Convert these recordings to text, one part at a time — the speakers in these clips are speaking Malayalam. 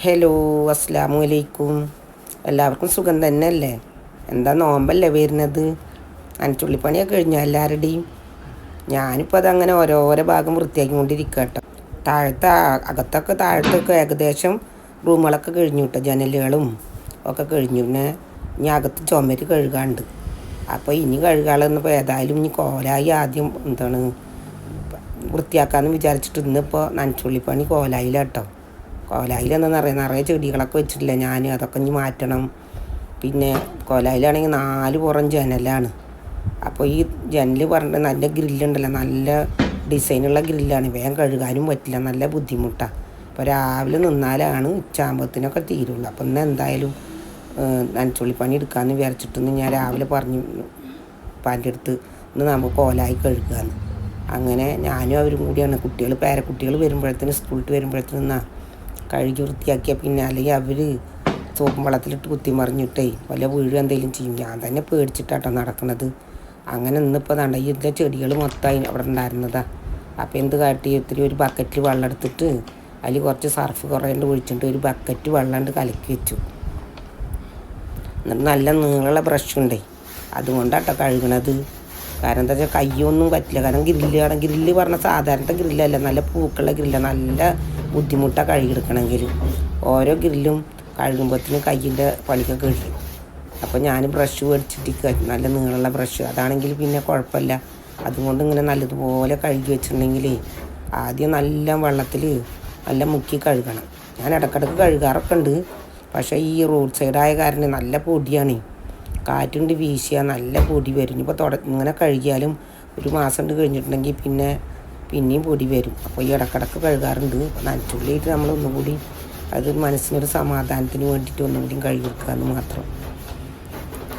ഹലോ, അസ്സലാമു അലൈക്കും. എല്ലാവർക്കും സുഖം തന്നെയല്ലേ? എന്താ നോമ്പല്ലേ വരുന്നത്? അനച്ചുള്ളിപ്പണിയൊക്കെ കഴിഞ്ഞോ എല്ലാവരുടെയും? ഞാനിപ്പോൾ അതങ്ങനെ ഓരോരോ ഭാഗം വൃത്തിയാക്കി കൊണ്ടിരിക്കുക കേട്ടോ. താഴത്തൊക്കെ ഏകദേശം റൂമുകളൊക്കെ കഴിഞ്ഞു കേട്ടോ. ജനലുകളും ഒക്കെ കഴിഞ്ഞു. പിന്നെ ഇനി അകത്ത് ചുമര് കഴുകാണ്ട്. അപ്പോൾ ഇനി കഴുകാളെന്നിപ്പോൾ ഏതായാലും ഇനി കോലായി ആദ്യം വൃത്തിയാക്കാമെന്ന് വിചാരിച്ചിട്ട് ഇന്നിപ്പോൾ നനച്ചുള്ളിപ്പണി കോലായിലാട്ടോ. കോലായിലെന്ന് നിറയെ ചെടികളൊക്കെ വെച്ചിട്ടില്ല ഞാൻ. അതൊക്കെ ഇനി മാറ്റണം. പിന്നെ കോലായിലാണെങ്കിൽ 4 പുറം ജനലാണ്. അപ്പോൾ ഈ ജനൽ പറഞ്ഞിട്ട് നല്ല ഗ്രില്ലുണ്ടല്ലോ, നല്ല ഡിസൈനുള്ള ഗ്രില്ലാണ്. വേഗം കഴുകാനും പറ്റില്ല, നല്ല ബുദ്ധിമുട്ടാണ്. അപ്പോൾ രാവിലെ നിന്നാലാണ് ഉച്ചയാകുമ്പത്തിനൊക്കെ തീരുള്ളൂ. അപ്പോൾ ഇന്ന് എന്തായാലും നനച്ചുള്ളിപ്പണി എടുക്കാമെന്ന് വിചാരിച്ചിട്ടൊന്ന് ഞാൻ രാവിലെ പറഞ്ഞു പാൻ്റെ അടുത്ത് ഇന്ന് നമുക്ക് കോലായി കഴുകാമെന്ന്. അങ്ങനെ ഞാനും അവരും കൂടിയാണ്. പേരക്കുട്ടികൾ വരുമ്പോഴത്തേന് സ്കൂളിട്ട് വരുമ്പോഴത്തേന് കഴുകി വൃത്തിയാക്കിയാൽ പിന്നെ അല്ലെങ്കിൽ അവർ സോപ്പും വെള്ളത്തിലിട്ട് കുത്തിമറിഞ്ഞിട്ടേ വല്ല വീഴുക എന്തെങ്കിലും ചെയ്യും. ഞാൻ തന്നെ പേടിച്ചിട്ടാട്ടോ നടക്കണത്. അങ്ങനെ ഇന്നിപ്പോൾ ഇതിലെ ചെടികൾ മൊത്തം അവിടെ ഉണ്ടായിരുന്നതാണ്. അപ്പോൾ എന്ത് കാട്ടി ഒരു ബക്കറ്റിൽ വെള്ളം എടുത്തിട്ട് അതിൽ കുറച്ച് സർഫ് കുറേണ്ട് ഒഴിച്ചിട്ട് ഒരു ബക്കറ്റ് വെള്ളം കലക്കി വെച്ചു. എന്നിട്ട് നല്ല നീളമുള്ള ബ്രഷുണ്ടേ, അതുകൊണ്ടാട്ടോ കഴുകണത്. കാരണം എന്താ വെച്ചാൽ കയ്യൊന്നും പറ്റില്ല. കാരണം ഗ്രില്ല് പറഞ്ഞാൽ സാധാരണ ഗ്രില്ലല്ല, നല്ല പൂക്കളുള്ള ഗ്രില്ലാണ്. നല്ല ബുദ്ധിമുട്ടാണ് കഴുകിയെടുക്കണമെങ്കിൽ. ഓരോ ഗ്രില്ലും കഴുകുമ്പോഴത്തേന് കയ്യിൻ്റെ പണിക്കൊക്കെ കഴിയും. അപ്പോൾ ഞാൻ ബ്രഷ് മേടിച്ചിട്ട് നല്ല നീളമുള്ള ബ്രഷ്, അതാണെങ്കിൽ പിന്നെ കുഴപ്പമില്ല. അതുകൊണ്ട് ഇങ്ങനെ നല്ലതുപോലെ കഴുകി വെച്ചിട്ടുണ്ടെങ്കിൽ ആദ്യം നല്ല വെള്ളത്തിൽ നല്ല മുക്കി കഴുകണം. ഞാൻ ഇടയ്ക്കിടയ്ക്ക് കഴുകാറൊക്കെ ഉണ്ട്. പക്ഷേ ഈ റോഡ് സൈഡായ കാരണം നല്ല പൊടിയാണ്. കാറ്റുണ്ട് വീശിയാൽ നല്ല പൊടി വരും. ഇപ്പോൾ ഇങ്ങനെ കഴുകിയാലും ഒരു മാസം കഴിഞ്ഞിട്ടുണ്ടെങ്കിൽ പിന്നെയും പൊടി വരും. അപ്പോൾ ഈ ഇടക്കിടക്ക് കഴുകാറുണ്ട്. നനച്ചുള്ളിയിട്ട് നമ്മൾ ഒന്നുകൂടി അത് മനസ്സിനൊരു സമാധാനത്തിന് വേണ്ടിയിട്ട് ഒന്നുകൂടി കഴുകിയെടുക്കാമെന്ന് മാത്രം.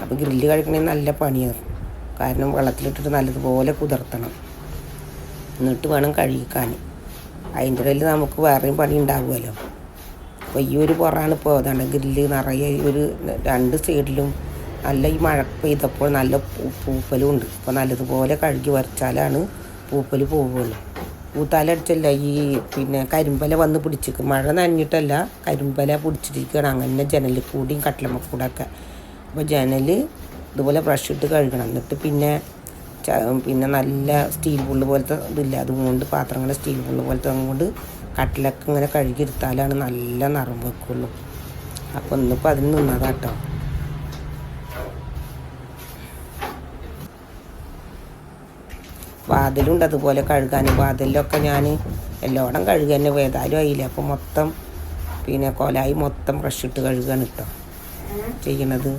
അപ്പോൾ ഗ്രില്ല് കഴുകണമെങ്കിൽ നല്ല പണിയാണ്. കാരണം വെള്ളത്തിലിട്ടിട്ട് നല്ലതുപോലെ കുതിർത്തണം, എന്നിട്ട് വേണം കഴുകിക്കാൻ. അതിൻ്റെ ഇടയിൽ നമുക്ക് വേറെയും പണി ഉണ്ടാവുമല്ലോ. അപ്പോൾ ഈ ഒരു പുറമാണ് ഇപ്പോൾ അതാണ് ഗ്രില്ല് നിറയെ ഒരു 2 സൈഡിലും നല്ല ഈ മഴ പെയ്തപ്പോൾ നല്ല പൂപ്പലും ഉണ്ട്. അപ്പോൾ നല്ലതുപോലെ കഴുകി വരച്ചാലാണ് പൂപ്പൽ പോവുകയുള്ളൂ. പൂത്താലടിച്ചല്ല ഈ കരിമ്പല വന്ന് പിടിച്ചിരിക്കും. മഴ നനഞ്ഞിട്ടല്ല, കരിമ്പല പിടിച്ചിരിക്കുകയാണ്. അങ്ങനെ ജനലിൽ കൂടിയും കട്ടിലമ്മ കൂടെ ഒക്കെ. അപ്പോൾ ജനൽ ഇതുപോലെ ബ്രഷ് ഇട്ട് കഴുകണം. എന്നിട്ട് പിന്നെ നല്ല സ്റ്റീൽ പുള്ള് പോലത്തെ ഇതില്ല, അതുകൊണ്ട് പാത്രങ്ങൾ സ്റ്റീൽ പുള്ള് പോലത്തെ അതുകൊണ്ട് കട്ടിലൊക്കെ ഇങ്ങനെ കഴുകിയെടുത്താലാണ് നല്ല നിറം വെക്കുള്ളൂ. അപ്പോൾ ഇന്നിപ്പോൾ അതിന് നിന്നതാട്ടോ. വാതിലുണ്ട് അതുപോലെ കഴുകാൻ. വാതിലൊക്കെ ഞാൻ എല്ലായിടം കഴുകുക തന്നെ, ഏതായാലും ആയില്ല. അപ്പോൾ മൊത്തം കോലായി മൊത്തം ബ്രഷ് ഇട്ട് കഴുകാണ് കേട്ടോ ചെയ്യണത്.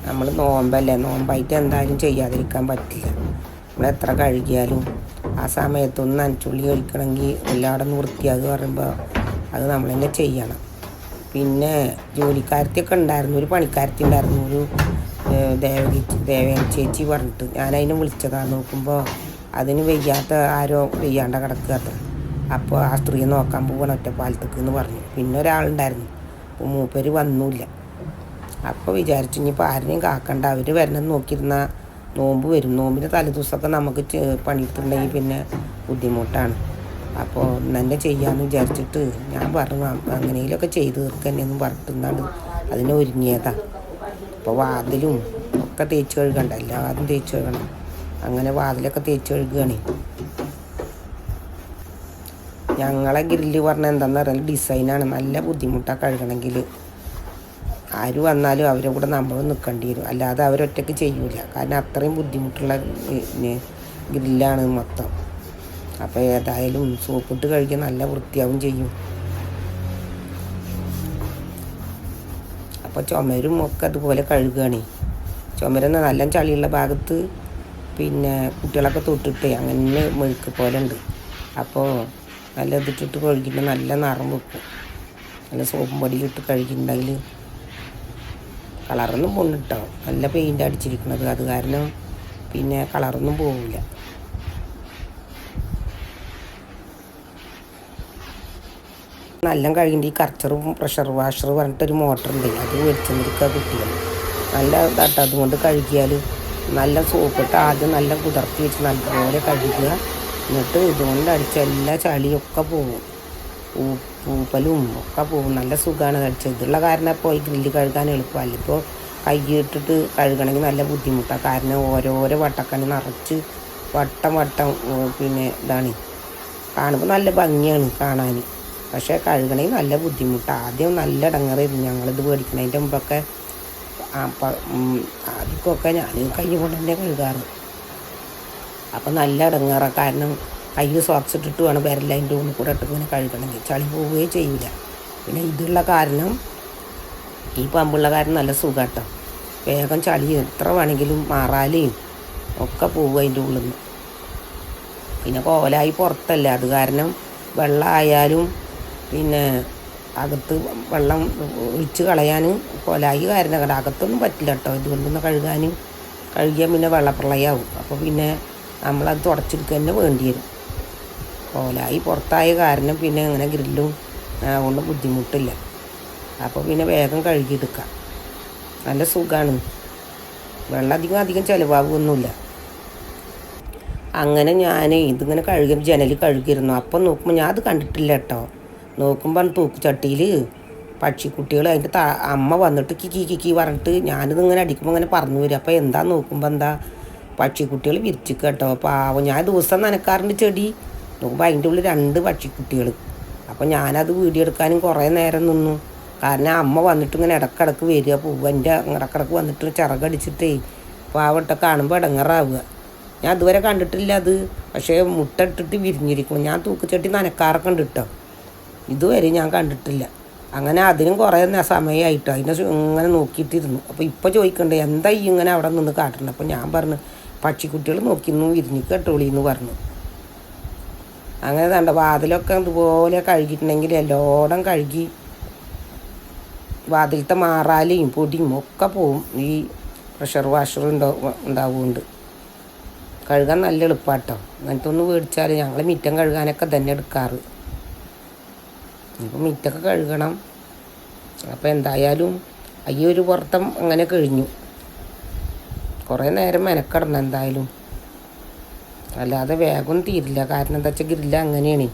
നമ്മൾ നോമ്പല്ലേ, നോമ്പായിട്ട് എന്തായാലും ചെയ്യാതിരിക്കാൻ പറ്റില്ല. നമ്മൾ എത്ര കഴുകിയാലും ആ സമയത്തൊന്ന് നനച്ചുള്ളി കഴിക്കണമെങ്കിൽ എല്ലായിടം വൃത്തിയാകുക പറയുമ്പോൾ അത് നമ്മൾ തന്നെ ചെയ്യണം. പിന്നെ ജോലിക്കാരത്തിയൊക്കെ ഉണ്ടായിരുന്നു, ഒരു പണിക്കാരത്തി ഉണ്ടായിരുന്നു, ഒരു ദേവൻ ചേച്ചി പറഞ്ഞിട്ട്. ഞാനതിനെ വിളിച്ചതാണ്. നോക്കുമ്പോൾ അതിന് ആരോ വെയ്യാണ്ട കിടക്കുക അത്ര. അപ്പോൾ ആ സ്ത്രീയെ നോക്കാൻ പോകണം ഒറ്റപ്പാലത്തേക്ക് എന്ന് പറഞ്ഞു. പിന്നെ ഒരാളുണ്ടായിരുന്നു, അപ്പോൾ മൂപ്പര് വന്നില്ല. അപ്പോൾ വിചാരിച്ചു ഇനിയിപ്പോൾ ആരെയും കാക്കണ്ട, അവർ വരണമെന്ന് നോക്കിയിരുന്നാൽ നോമ്പ് വരും. നോമ്പിൻ്റെ തലേദിവസമൊക്കെ നമുക്ക് പണിയെടുത്തിട്ടുണ്ടെങ്കിൽ പിന്നെ ബുദ്ധിമുട്ടാണ്. അപ്പോൾ ഇന്നെ ചെയ്യാമെന്ന് വിചാരിച്ചിട്ട് ഞാൻ പറഞ്ഞു അങ്ങനെയൊക്കെ ചെയ്ത് തീർക്കന്നെയൊന്നും പറഞ്ഞിട്ടുന്നാണ്ട് അതിനെ ഒരുങ്ങിയതാണ്. അപ്പോൾ വാതിലും ഒക്കെ തേച്ച് കഴുകണ്ട, എല്ലാതും തേച്ച് കഴുകണം. അങ്ങനെ വാതിലൊക്കെ തേച്ച് കഴുകുകയാണ്. ഞങ്ങളെ ഗ്രില്ല് പറഞ്ഞാൽ എന്താണെന്ന് പറയുന്നത് ഡിസൈനാണ്. നല്ല ബുദ്ധിമുട്ടാണ് കഴുകണമെങ്കിൽ. ആര് വന്നാലും അവരെ കൂടെ നമ്മളും നിൽക്കേണ്ടി വരും, അല്ലാതെ അവരൊറ്റയ്ക്ക് ചെയ്യൂല. കാരണം അത്രയും ബുദ്ധിമുട്ടുള്ള ഗ്രില്ലാണ് മൊത്തം. അപ്പോൾ ഏതായാലും സോപ്പിട്ട് കഴുകി നല്ല വൃത്തിയാവും ചെയ്യും. അപ്പോൾ ചുമരും ഒക്കെ അതുപോലെ കഴുകുകയാണ്. ചുമരുന്ന നല്ല ചളിയുള്ള ഭാഗത്ത് കുട്ടികളൊക്കെ തൊട്ടിട്ടേ അങ്ങനെ മെഴുക്ക് പോലെ ഉണ്ട്. അപ്പോൾ നല്ല ഇതിട്ടിട്ട് കഴുകിയിട്ട് നല്ല നിറം വെക്കും. നല്ല സോപ്പും പൊടിയിലിട്ട് കഴുകിയിട്ടുണ്ടെങ്കിൽ കളറൊന്നും പോണിട്ടോ. നല്ല പെയിൻ്റ് അടിച്ചിരിക്കുന്നത്, അത് കാരണം കളറൊന്നും പോവില്ല. നല്ല കഴുകിൻ്റെ ഈ കർച്ചറും പ്രഷർ വാഷർ പറഞ്ഞിട്ടൊരു മോട്ടറുണ്ട്, അത് മേടിച്ചെന്നിരിക്കുക കുട്ടികൾ. നല്ല ഇതാട്ടോ, അതുകൊണ്ട് കഴുകിയാൽ നല്ല സോപ്പിട്ട് ആദ്യം നല്ല കുതിർത്തി വെച്ച് നല്ലപോലെ കഴുകുക. എന്നിട്ട് ഇതുകൊണ്ട് അടിച്ച എല്ലാ ചളിയൊക്കെ പോകും, പൂപ്പലും ഒക്കെ പോകും. നല്ല സുഖമാണ് അടിച്ചത്. ഇതുള്ള കാരണം പോയി ഗ്രില്ല് കഴുകാൻ എളുപ്പമല്ല. ഇപ്പോൾ കൈ ഇട്ടിട്ട് കഴുകണമെങ്കിൽ നല്ല ബുദ്ധിമുട്ടാണ്. കാരണം ഓരോരോ വട്ടക്കണി നിറച്ച് വട്ടം പിന്നെ ഇതാണ്. കാണുമ്പോൾ നല്ല ഭംഗിയാണ് കാണാൻ, പക്ഷേ കഴുകണമെങ്കിൽ നല്ല ബുദ്ധിമുട്ടാണ്. ആദ്യം നല്ല ഇടങ്ങറായിരുന്നു ഞങ്ങളിത് മേടിക്കണതിൻ്റെ മുമ്പൊക്കെ. ആദ്യമൊക്കെ ഞാൻ കൈ കൊണ്ട് തന്നെ കഴുകാറ്. അപ്പം നല്ല ഇടങ്ങാറാണ്. കാരണം കയ്യിൽ സോക്സ് ഇട്ടിട്ട് വേണം വിരലതിൻ്റെ ഉള്ളിൽ കൂടെ ഇട്ട് ഇങ്ങനെ കഴുകണമെങ്കിൽ, ചളി പോവുകയും ചെയ്യില്ല. പിന്നെ ഇതുള്ള കാരണം, ഈ പമ്പുള്ള കാരണം നല്ല സുഖാട്ടോ. വേഗം ചളി എത്ര വേണമെങ്കിലും മാറാലെയും ഒക്കെ പോവുക അതിൻ്റെ ഉള്ളിൽ നിന്ന്. പിന്നെ കോലായി പുറത്തല്ലേ, അത് കാരണം വെള്ളമായാലും പിന്നെ അകത്ത് വെള്ളം ഒഴിച്ച് കളയാൻ കോലായി കാരണം അകത്തൊന്നും പറ്റില്ല കേട്ടോ. ഇതുകൊണ്ടൊന്ന് കഴുകിയാൽ പിന്നെ വെള്ളപ്രളയാവും. അപ്പോൾ പിന്നെ നമ്മളത് തുടച്ചെടുക്കുക തന്നെ വേണ്ടി വരും. കോലായി പുറത്തായ കാരണം പിന്നെ അങ്ങനെ ഗ്രില്ലും കൊണ്ട് ബുദ്ധിമുട്ടില്ല. അപ്പോൾ പിന്നെ വേഗം കഴുകിയെടുക്കാം, നല്ല സുഖമാണ്. വെള്ളം അധികം ചിലവാകുമൊന്നുമില്ല. അങ്ങനെ ഞാൻ ഇതിങ്ങനെ ജനൽ കഴുകിയിരുന്നു. അപ്പം നോക്കുമ്പോൾ ഞാൻ അത് കണ്ടിട്ടില്ല കേട്ടോ. നോക്കുമ്പോൾ തൂക്കുചട്ടിയിൽ പക്ഷിക്കുട്ടികൾ അതിൻ്റെ അമ്മ വന്നിട്ട് കിക്കി പറഞ്ഞിട്ട് ഞാനിതിങ്ങനെ അടിക്കുമ്പോൾ ഇങ്ങനെ പറഞ്ഞു വരും. അപ്പോൾ എന്താ നോക്കുമ്പോൾ എന്താ പക്ഷിക്കുട്ടികൾ വിരിച്ചിക്കുക കേട്ടോ. പാവം, ഞാൻ ദിവസം നനക്കാറുണ്ട് ചെടി. നോക്കുമ്പോൾ അതിൻ്റെ ഉള്ളിൽ 2 പക്ഷിക്കുട്ടികൾ. അപ്പോൾ ഞാനത് വീഡിയോ എടുക്കാനും കുറേ നേരം നിന്നു. കാരണം അമ്മ വന്നിട്ട് ഇങ്ങനെ ഇടക്കിടക്ക് വരിക, പൂവൻ്റെ ഇടക്കിടക്ക് വന്നിട്ട് ചിറകടിച്ചിട്ടേ പാവട്ട കാണുമ്പോൾ ഇടങ്ങറാവുക. ഞാൻ അതുവരെ കണ്ടിട്ടില്ല അത്. പക്ഷേ മുട്ട ഇട്ടിട്ട് വിരിഞ്ഞിരിക്കും. ഞാൻ തൂക്കുചട്ടി നനക്കാറൊക്കെ ഉണ്ട് കേട്ടോ, ഇതുവരെ ഞാൻ കണ്ടിട്ടില്ല. അങ്ങനെ അതിനും കുറേ സമയമായിട്ടോ അതിനെ ഇങ്ങനെ നോക്കിയിട്ടിരുന്നു. അപ്പോൾ ഇപ്പോൾ ചോദിക്കണ്ടേ എന്താ ഈ ഇങ്ങനെ അവിടെ നിന്ന് കാട്ടണം. അപ്പോൾ ഞാൻ പറഞ്ഞു പക്ഷിക്കുട്ടികൾ നോക്കിയിരുന്നു വിരിഞ്ഞിക്ക് കേട്ടോളിന്ന് പറഞ്ഞു. അങ്ങനെ കണ്ട വാതിലൊക്കെ ഇതുപോലെ കഴുകിയിട്ടുണ്ടെങ്കിൽ എല്ലായിടം കഴുകി വാതിലത്തെ മാറാലയും പൊടിയും ഒക്കെ പോവും. ഈ പ്രഷർ വാഷർ ഉണ്ടാവുകൊണ്ട് കഴുകാൻ നല്ല എളുപ്പമാട്ടോ. അങ്ങനത്തെ ഒന്ന് മേടിച്ചാൽ ഞങ്ങൾ മിറ്റം കഴുകാനൊക്കെ തന്നെ എടുക്കാറ്. ഇപ്പം മിറ്റൊക്കെ കഴുകണം. അപ്പോൾ എന്തായാലും ഈ ഒരു പുറത്തം അങ്ങനെ കഴിഞ്ഞു. കുറേ നേരം മെനക്കിടണം എന്തായാലും, അല്ലാതെ വേഗം തീരില്ല. കാരണം എന്താ വെച്ചാൽ ഗ്രില്ല അങ്ങനെയാണ്.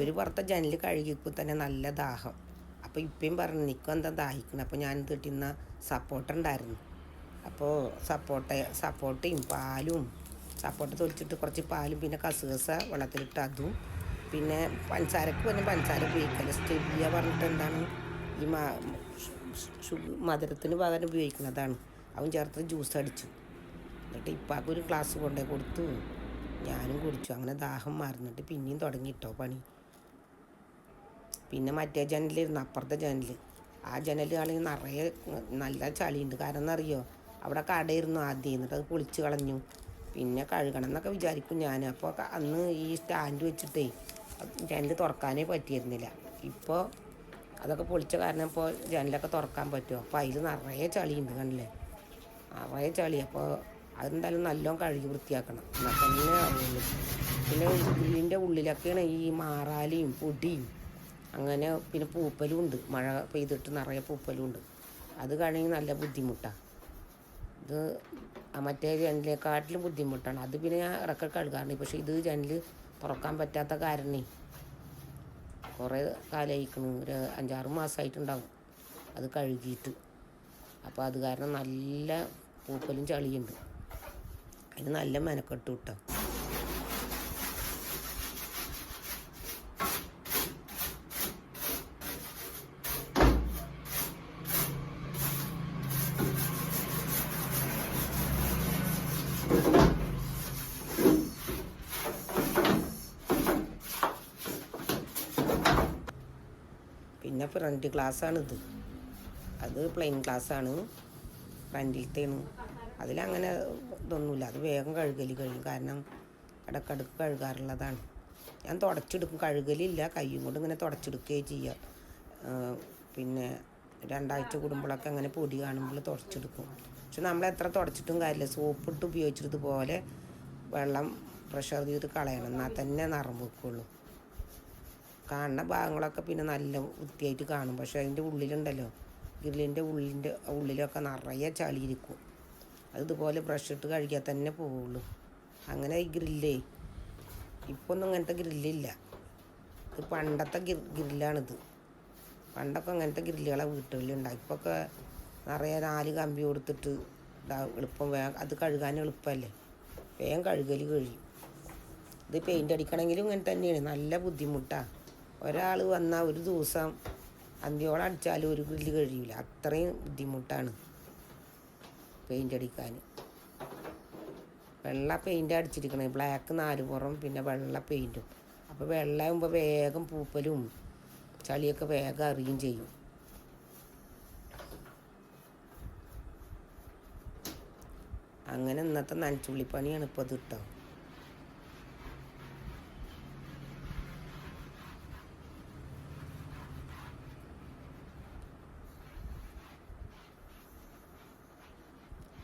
ഒരു പുറത്തെ ജനൽ കഴുകിയപ്പോൾ തന്നെ നല്ല ദാഹം. അപ്പോൾ ഇപ്പം പറഞ്ഞു നിൽക്കും എന്താ ദാഹിക്കണം. അപ്പോൾ ഞാൻ കിട്ടുന്ന സപ്പോർട്ട ഉണ്ടായിരുന്നു. അപ്പോൾ സപ്പോർട്ടയും പാലും, സപ്പോർട്ട തൊലിച്ചിട്ട് കുറച്ച് പാലും പിന്നെ കസുകസ വെള്ളത്തിലിട്ട് അതും, പിന്നെ പഞ്ചസാരക്ക് പിന്നെ പഞ്ചസാര ഉപയോഗിക്കല് സ്റ്റെവിയ പറഞ്ഞിട്ട് എന്താണ് ഈ മധുരത്തിന് പകരം ഉപയോഗിക്കുന്നതാണ്. അവൻ ചേർത്ത് ജ്യൂസ് അടിച്ചു. എന്നിട്ട് ഇപ്പാക്കൊരു ഗ്ലാസ് കൊണ്ടേ കൊടുത്തു, ഞാനും കുടിച്ചു. അങ്ങനെ ദാഹം മാറുന്നിട്ട് പിന്നെയും തുടങ്ങിയിട്ടോ പണി. പിന്നെ മറ്റേ ജനലിരുന്നു, അപ്പുറത്തെ ജനൽ. ആ ജനലാണെങ്കിൽ നിറയെ നല്ല ചളിയുണ്ട്. കാരണം എന്നറിയോ, അവിടെ കടയിരുന്നു ആദ്യം, എന്നിട്ട് അത് പൊളിച്ച് കളഞ്ഞു. പിന്നെ കഴുകണം എന്നൊക്കെ വിചാരിക്കും ഞാൻ. അപ്പോൾ അന്ന് ഈ സ്റ്റാൻഡ് വെച്ചിട്ടേ ജനൽ തുറക്കാനേ പറ്റിയിരുന്നില്ല. ഇപ്പോൾ അതൊക്കെ പൊളിച്ച കാരണം ഇപ്പോൾ ജനലൊക്കെ തുറക്കാൻ പറ്റുമോ. അപ്പോൾ അതിൽ നിറയെ ചളിയുണ്ട്, കണ്ടില്ലേ, നിറയെ ചളി. അപ്പോൾ അതെന്തായാലും നല്ലോണം കഴുകി വൃത്തിയാക്കണം, എന്നാൽ തന്നെ ആവുള്ളൂ. പിന്നെ ഇതിൻ്റെ ഉള്ളിലൊക്കെയാണ് ഈ മാറാലിയും പൊടിയും അങ്ങനെ. പിന്നെ പൂപ്പലും ഉണ്ട്, മഴ പെയ്തിട്ട് നിറയെ പൂപ്പലും ഉണ്ട്. അത് കഴിയുമെങ്കിൽ നല്ല ബുദ്ധിമുട്ടാണ്. ഇത് മറ്റേ ജനലിനെക്കാട്ടിലും ബുദ്ധിമുട്ടാണ്. അത് പിന്നെ ഞാൻ ഇടയ്ക്കൊക്കെ കഴുകാറുണ്ട്. പക്ഷേ ഇത് ജനൽ തുറക്കാൻ പറ്റാത്ത കാരണേ കുറേ കാലമായിരിക്കണം, ഒരു 5-6 മാസമായിട്ടുണ്ടാവും അത് കഴുകിയിട്ട്. അപ്പോൾ അത് കാരണം നല്ല പൂപ്പലും ചളിയുണ്ട്. അതിന് നല്ല മെനക്കെട്ട് കിട്ടും. പിന്നെ ഫ്രണ്ട് ഗ്ലാസ്സാണിത്. അത് പ്ലെയിൻ ഗ്ലാസ്സാണ്, ഫ്രണ്ടിലത്തേണ്. അതിലങ്ങനെ ഇതൊന്നുമില്ല. അത് വേഗം കഴിയും. കാരണം ഇടക്കിടക്ക് കഴുകാറുള്ളതാണ്. ഞാൻ തുടച്ചെടുക്കും, കഴുകലില്ല, കയ്യും കൊണ്ട് ഇങ്ങനെ തുടച്ചെടുക്കുകയും ചെയ്യുക. പിന്നെ 2 ആഴ്ച കൂടുമ്പോഴൊക്കെ അങ്ങനെ പൊടി കാണുമ്പോൾ തുടച്ചെടുക്കും. പക്ഷെ നമ്മളെത്ര തുടച്ചിട്ടും കാര്യമില്ല, സോപ്പിട്ട് ഉപയോഗിച്ചതുപോലെ വെള്ളം പ്രഷർ ചെയ്ത് കളയണം, എന്നാൽ തന്നെ നിറം വെക്കുള്ളൂ. കാണുന്ന ഭാഗങ്ങളൊക്കെ പിന്നെ നല്ല വൃത്തിയായിട്ട് കാണും. പക്ഷെ അതിൻ്റെ ഉള്ളിലുണ്ടല്ലോ, ഗ്രില്ലിൻ്റെ ഉള്ളിലൊക്കെ നിറയെ ചളിയിരിക്കും. അത് ഇതുപോലെ ബ്രഷ് ഇട്ട് കഴുകിയാൽ തന്നെ പോവുള്ളൂ. അങ്ങനെ ഈ ഗ്രില്ലേ ഇപ്പം ഒന്നും അങ്ങനത്തെ ഗ്രില്ലില്ല. ഇത് പണ്ടത്തെ ഗ്രില്ലാണിത്. പണ്ടൊക്കെ അങ്ങനത്തെ ഗ്രില്ലുകളെ വീട്ടുകളിലുണ്ടായി. ഇപ്പൊക്കെ നിറയെ 4 കമ്പി കൊടുത്തിട്ട് എളുപ്പം വേഗം അത് കഴുകാൻ എളുപ്പമല്ലേ, വേഗം കഴുകൽ കഴിയും. ഇത് പെയിൻ്റ് അടിക്കണമെങ്കിലും ഇങ്ങനെ തന്നെയാണ്, നല്ല ബുദ്ധിമുട്ടാണ്. ഒരാൾ വന്നാൽ ഒരു ദിവസം അന്തിയോളം അടിച്ചാലും ഒരു ഗ്രില്ല് കഴിയില്ല, അത്രയും ബുദ്ധിമുട്ടാണ് പെയിൻ്റ് അടിക്കാൻ. വെള്ള പെയിൻ്റ് അടിച്ചിരിക്കണേ, ബ്ലാക്ക് 4 പുറം പിന്നെ വെള്ള പെയിൻറ്റും. അപ്പോൾ വെള്ളമാകുമ്പോൾ വേഗം പൂപ്പലും ചളിയൊക്കെ വേഗം അറിയുകയും ചെയ്യും. അങ്ങനെ ഇന്നത്തെ നനച്ചുള്ളിപ്പണിയാണ് ഇപ്പോൾ ഇത് കേട്ടോ.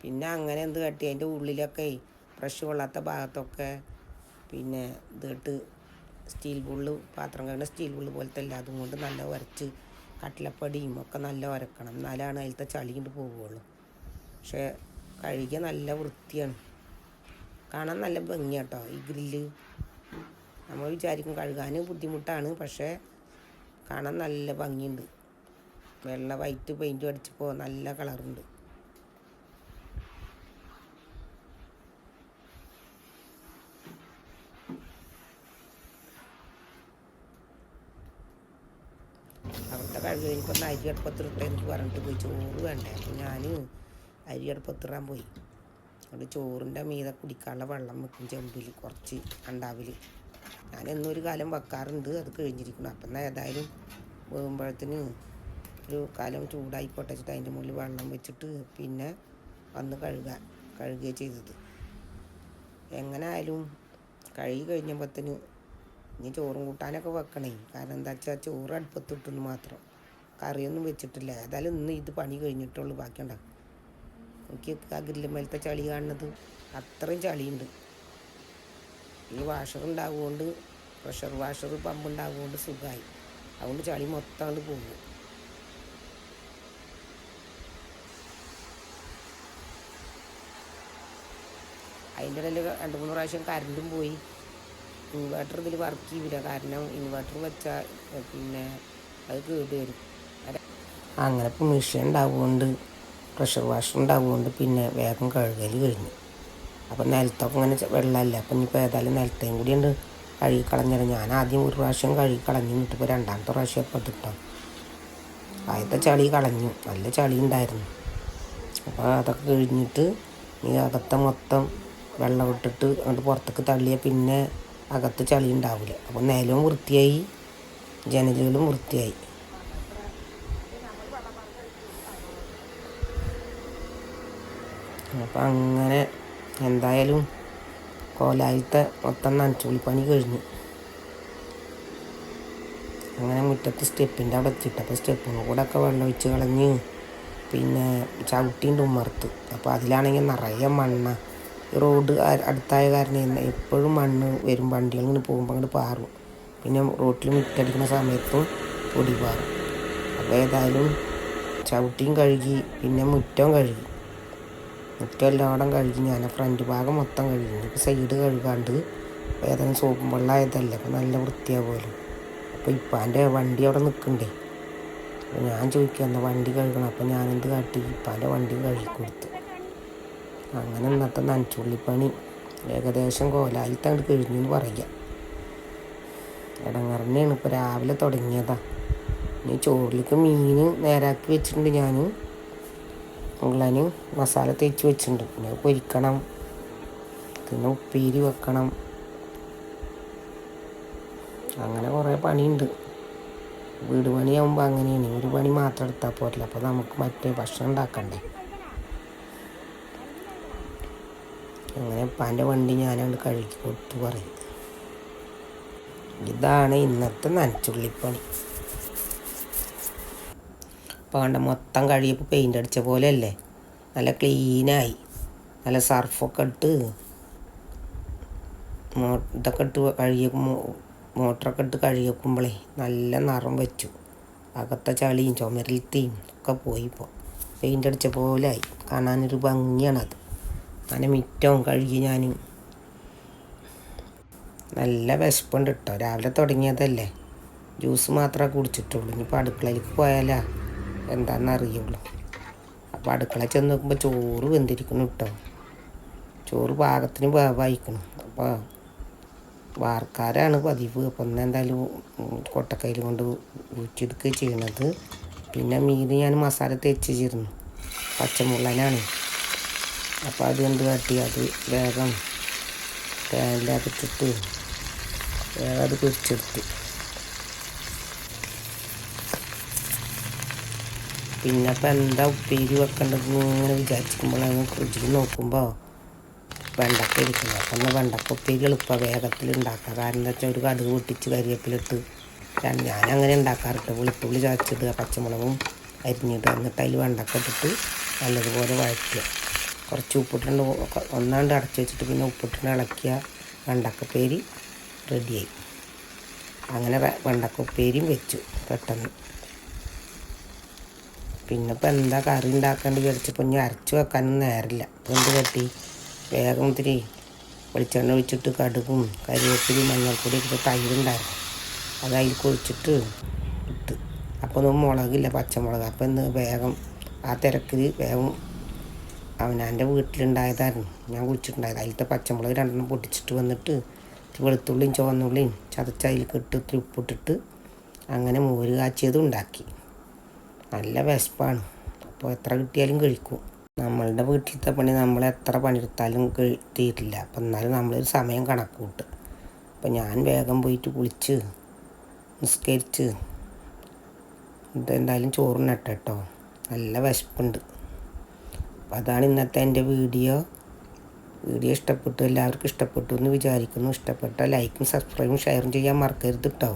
പിന്നെ അങ്ങനെ എന്ത് കട്ടി അതിൻ്റെ ഉള്ളിലൊക്കെ ബ്രഷ് കൊള്ളാത്ത ഭാഗത്തൊക്കെ പിന്നെ ഇതിട്ട് സ്റ്റീൽ ബുള്ള്, പാത്രം കഴുകുന്ന സ്റ്റീൽ ബുള്ള് പോലത്തെ അല്ല, അതും കൊണ്ട് നല്ല ഉരച്ച് കട്ടിലപ്പടിയും ഒക്കെ നല്ല ഉരക്കണം, എന്നാലാണ് അതിലത്തെ ചളി കൊണ്ട് പോവുകയുള്ളൂ. പക്ഷേ കഴുകിയ നല്ല വൃത്തിയാണ്, കാണാൻ നല്ല ഭംഗിയാട്ടോ ഈ ഗ്രില്ല്. നമ്മൾ വിചാരിക്കും കഴുകാൻ ബുദ്ധിമുട്ടാണ്, പക്ഷേ കാണാൻ നല്ല ഭംഗിയുണ്ട്. വെള്ള വൈറ്റ് പെയിൻറ്റ് അടിച്ചപ്പോൾ നല്ല കളറുണ്ട്. അവിടുത്തെ കഴുകി കഴിഞ്ഞപ്പോൾ ഒന്ന് അരി അടുപ്പത്തിട്ട് എനിക്ക് പറഞ്ഞിട്ട് പോയി ചോറ് വേണ്ടേ. അപ്പോൾ ഞാൻ അരി അടുപ്പത്തിടാൻ പോയി. അത് ചോറിൻ്റെ മീതെ കുടിക്കാനുള്ള വെള്ളം വെക്കും ചെമ്പിൽ, കുറച്ച് അണ്ടാവിൽ. ഞാൻ എന്നൊരു കാലം വെക്കാറുണ്ട്, അത് കഴിഞ്ഞിരിക്കണം. അപ്പം എന്നാൽ ഏതായാലും വേകുമ്പോഴത്തിന് ഒരു കാലം ചൂടായിക്കോട്ടെ വെച്ചിട്ട് അതിൻ്റെ മുകളിൽ വെള്ളം വെച്ചിട്ട് പിന്നെ വന്ന് കഴുകുക ചെയ്തത്. എങ്ങനെ ആയാലും കഴുകി കഴിഞ്ഞപ്പോഴത്തേന് ഇനി ചോറും കൂട്ടാനൊക്കെ വെക്കണേ. കാരണം എന്താ വെച്ചാൽ ചോറ് അടുപ്പത്തിട്ടെന്ന് മാത്രം, കറിയൊന്നും വെച്ചിട്ടില്ല. ഏതായാലും ഇന്ന് ഇത് പണി കഴിഞ്ഞിട്ടുള്ളൂ, ബാക്കി ഉണ്ടാകും. എനിക്ക് ആ ഗ്രില്ലുമേലത്തെ ചളി കാണുന്നത് അത്രയും ചളിയുണ്ട്. ഈ വാഷർ ഉണ്ടാകുകൊണ്ട്, പ്രഷർ വാഷർ പമ്പ് ഉണ്ടാകുകൊണ്ട് സുഖമായി. അതുകൊണ്ട് ചളി മൊത്തം അങ്ങോട്ട് പോകും. അതിൻ്റെ ഇടയിൽ 2-3 പ്രാവശ്യം കറണ്ടും പോയി. ഇൻവേർട്ടർ ഇതിൽ വർക്ക് ചെയ്യില്ല, കാരണം ഇൻവേർട്ടർ വെച്ചാൽ പിന്നെ അത് കേട് വരും. അങ്ങനെ ഇപ്പോൾ മെഷീൻ ഉണ്ടാവുകൊണ്ട്, പ്രഷർ വാഷർ ഉണ്ടാവുകൊണ്ട് പിന്നെ വേഗം കഴുകൽ കഴിഞ്ഞു. അപ്പം നിലത്തൊക്കെ ഇങ്ങനെ വെള്ളമല്ല. അപ്പം ഇനിയിപ്പോൾ ഏതായാലും നിലത്തേയും കൂടി ഉണ്ട് കഴുകി കളഞ്ഞത്. ഞാൻ ആദ്യം 1 പ്രാവശ്യം കഴുകി കളഞ്ഞു, എന്നിട്ടിപ്പോൾ 2ാമത്തെ പ്രാവശ്യം ഇപ്പോൾ ഇതിട്ടോ. ആദ്യത്തെ ചളി കളഞ്ഞു, നല്ല ചളി ഉണ്ടായിരുന്നു. അപ്പോൾ അതൊക്കെ കഴിഞ്ഞിട്ട് ഈ അകത്തെ മൊത്തം വെള്ളം ഇട്ടിട്ട് അങ്ങോട്ട് പുറത്തേക്ക് തള്ളിയാൽ പിന്നെ അകത്ത് ചളി ഉണ്ടാവില്ല. അപ്പോൾ നിലവും വൃത്തിയായി, ജനലുകളും വൃത്തിയായി. അപ്പം അങ്ങനെ എന്തായാലും കോലായിലത്തെ മൊത്തം നനച്ചുള്ളിപ്പണി കഴിഞ്ഞു. അങ്ങനെ മുറ്റത്ത് സ്റ്റെപ്പിൻ്റെ അവിടെ എത്തിയിട്ട്, അപ്പോൾ സ്റ്റെപ്പിന് കൂടെ ഒക്കെ വെള്ളം ഒഴിച്ച് കളഞ്ഞ് പിന്നെ ചവിട്ടിൻ്റെ ഉമ്മർത്ത്. അപ്പോൾ അതിലാണെങ്കിൽ നിറയെ മണ്ണ. ഈ റോഡ് അടുത്തായ കാരണം എപ്പോഴും മണ്ണ് വരും, വണ്ടികൾ ഇങ്ങനെ പോകുമ്പോൾ അങ്ങോട്ട് പാറും. പിന്നെ റോട്ടിൽ മുറ്റടിക്കുന്ന സമയത്തും പൊടി പാറും. അപ്പോൾ ഏതായാലും ചവിട്ടിയും കഴുകി, പിന്നെ മുറ്റവും കഴുകി. മുറ്റം എല്ലായിടം കഴുകി. ഞാൻ ഫ്രണ്ട് ഭാഗം മൊത്തം കഴുകി. ഇപ്പോൾ സൈഡ് കഴുകാണ്ട് ഏതായാലും സോപ്പും വെള്ളം ആയതല്ലേ, അപ്പോൾ നല്ല വൃത്തിയാകുമല്ലോ. അപ്പോൾ ഇപ്പാൻ്റെ വണ്ടി അവിടെ നിൽക്കണ്ടേ. അപ്പോൾ ഞാൻ ചോദിക്കുക എന്നാൽ വണ്ടി കഴുകണം. അപ്പോൾ ഞാനെന്ത് കാട്ടി, ഇപ്പാൻ്റെ വണ്ടി കഴുകി കൊടുത്തു. അങ്ങനെ ഇന്നത്തെ നനച്ചുള്ളിപ്പണി ഏകദേശം കോലായിലത്തെ അങ്ങോട്ട് കഴിഞ്ഞെന്ന് പറയുക. ഇടങ്ങറന്നെയാണ്, ഇപ്പോൾ രാവിലെ തുടങ്ങിയതാണ്. ഇനി ചോറിലേക്ക് മീൻ നേരാക്കി വെച്ചിട്ടുണ്ട്. ഞാൻ ഉള്ളതിന് മസാല തേച്ച് വെച്ചിട്ടുണ്ട്. പിന്നെ പൊരിക്കണം, പിന്നെ ഉപ്പേരി വെക്കണം, അങ്ങനെ കുറേ പണിയുണ്ട്. വീട് പണിയാകുമ്പോൾ അങ്ങനെയാണ്, ഒരു പണി മാത്രം എടുത്താൽ പോരില്ല. അപ്പോൾ നമുക്ക് മറ്റേ ഭക്ഷണം ഉണ്ടാക്കണ്ടേ. അങ്ങനെ ഉപ്പാൻ്റെ വണ്ടി ഞാനങ്ങോട്ട് കഴുകി കൊടുത്തു പറയും. ഇതാണ് ഇന്നത്തെ നനച്ചുള്ളിപ്പണി. അപ്പോൾ കണ്ട മൊത്തം കഴുകിയപ്പോൾ പെയിൻ്റ് അടിച്ച പോലെയല്ലേ, നല്ല ക്ലീനായി. നല്ല സർഫൊക്കെ ഇട്ട് ഇതൊക്കെ ഇട്ട് കഴുകിയേക്കുമ്പോൾ, മോട്ടറൊക്കെ ഇട്ട് കഴുകിയേക്കുമ്പോഴേ നല്ല നിറം വെച്ചു. അകത്തെ ചളിയും ചുമരിലത്തെയും ഒക്കെ പോയി. ഇപ്പോൾ പെയിൻ്റ് അടിച്ച പോലെയായി, കാണാനൊരു ഭംഗിയാണത്. അങ്ങനെ മിറ്റവും കഴുകി ഞാൻ നല്ല വിശപ്പുണ്ട് കേട്ടോ. രാവിലെ തുടങ്ങിയതല്ലേ, ജ്യൂസ് മാത്രമേ കുടിച്ചിട്ടുള്ളൂ. ഇനിയിപ്പോൾ അടുക്കളയിലേക്ക് പോയാലാ എന്താണെന്ന് അറിയുള്ളൂ. അപ്പോൾ അടുക്കളയിൽ ചെന്ന് നോക്കുമ്പോൾ ചോറ് വെന്തിരിക്കണം കേട്ടോ. ചോറ് പാകത്തിന് വേവായിക്കണം. അപ്പോൾ വാർക്കാരാണ് പതിവ്. അപ്പോൾ ഒന്ന് എന്തായാലും കൊട്ടക്കയിൽ കൊണ്ട് ഊറ്റിയെടുക്കുക ചെയ്യണത്. പിന്നെ മീൻ ഞാൻ മസാല തേച്ചിരുന്നു, പച്ചമുള്ളനാണ്. അപ്പോൾ അത് എന്ത് കാട്ടി, അത് വേഗം പാനിലകത്തിട്ട് വേഗം അത് പൊരിച്ചെടുത്ത്. പിന്നെ ഇപ്പം എന്താ ഉപ്പേരി വെക്കേണ്ടതെന്ന് ഇങ്ങനെ വിചാരിച്ചിരിക്കുമ്പോഴാണ് ഫ്രിഡ്ജിൽ നോക്കുമ്പോൾ വെണ്ടക്ക ഇരിക്കുന്നത്. അപ്പം എന്നാൽ വെണ്ടക്ക ഉപ്പേരി എളുപ്പമാണ് വേഗത്തിൽ ഉണ്ടാക്കുക. കാരണം എന്താ വെച്ചാൽ ഒരു കടുക് പൊട്ടിച്ച് കരിവേപ്പിലിട്ട് ഞാനങ്ങനെ ഉണ്ടാക്കാറുണ്ട്. വെളുത്തുള്ളി ചതച്ചിടുക, പച്ചമുളകും അരിഞ്ഞിടുക, എന്നിട്ട് അതിൽ വെണ്ടക്ക ഇട്ടിട്ട് നല്ലതുപോലെ വഴറ്റുക. കുറച്ച് ഉപ്പിട്ടുണ്ട് ഒന്നാണ്ട് അടച്ച് വെച്ചിട്ട് പിന്നെ ഉപ്പിട്ടിട്ട് ഇളക്കിയ വെണ്ടക്കപ്പേരി റെഡിയായി. അങ്ങനെ വെണ്ടക്കപ്പേരിയും വെച്ചു പെട്ടെന്ന്. പിന്നെ ഇപ്പം എന്താ കറി ഉണ്ടാക്കേണ്ടി വിചാരിച്ചപ്പോൾ ഇനി അരച്ച് വെക്കാനൊന്നും നേരമില്ല. അപ്പോൾ എന്ത് കെട്ടി വേഗം ഇത്തിരി വെളിച്ചെണ്ണ ഒഴിച്ചിട്ട് കടുകും കരിവേപ്പിലും മഞ്ഞൾപ്പൊടി ഇട്ടിട്ട് തൈരുണ്ടായിരുന്നു, അത് അതിൽ കുഴിച്ചിട്ട് ഇട്ട്. അപ്പോൾ ഒന്നും മുളകില്ല, പച്ചമുളക്. അപ്പോൾ ഇന്ന് വേഗം ആ തിരക്കിൽ വേഗം അവനാൻ്റെ വീട്ടിലുണ്ടായതായിരുന്നു ഞാൻ കുഴിച്ചിട്ടുണ്ടായത്. അതിലത്തെ പച്ചമുളക് 2 പൊട്ടിച്ചിട്ട് വന്നിട്ട് വെളുത്തുള്ളിയും ചുവന്നുള്ളിയും ചതച്ചതിലേക്ക് ഇട്ട് ഇത്തിരി ഉപ്പിട്ടിട്ട് അങ്ങനെ മോര് കാച്ചിയതും ഉണ്ടാക്കി. നല്ല വിശപ്പാണ്. അപ്പോൾ എത്ര കിട്ടിയാലും കഴിക്കും. നമ്മളുടെ വീട്ടിലത്തെ പണി നമ്മൾ എത്ര പണിയെടുത്താലും തീരില്ല. അപ്പം എന്നാലും നമ്മളൊരു സമയം കണക്ക് കൂട്ടുക. അപ്പം ഞാൻ വേഗം പോയിട്ട് കുളിച്ച് നിസ്കരിച്ച് എന്തായാലും ചോറിനട്ടെ കേട്ടോ. നല്ല വിശപ്പുണ്ട്. അപ്പം അതാണ് ഇന്നത്തെ എൻ്റെ വീഡിയോ ഇഷ്ടപ്പെട്ടു, എല്ലാവർക്കും ഇഷ്ടപ്പെട്ടു എന്ന് വിചാരിക്കുന്നു. ഇഷ്ടപ്പെട്ട ലൈക്കും സബ്സ്ക്രൈബും ഷെയറും ചെയ്യാൻ മറക്കരുത് കേട്ടോ.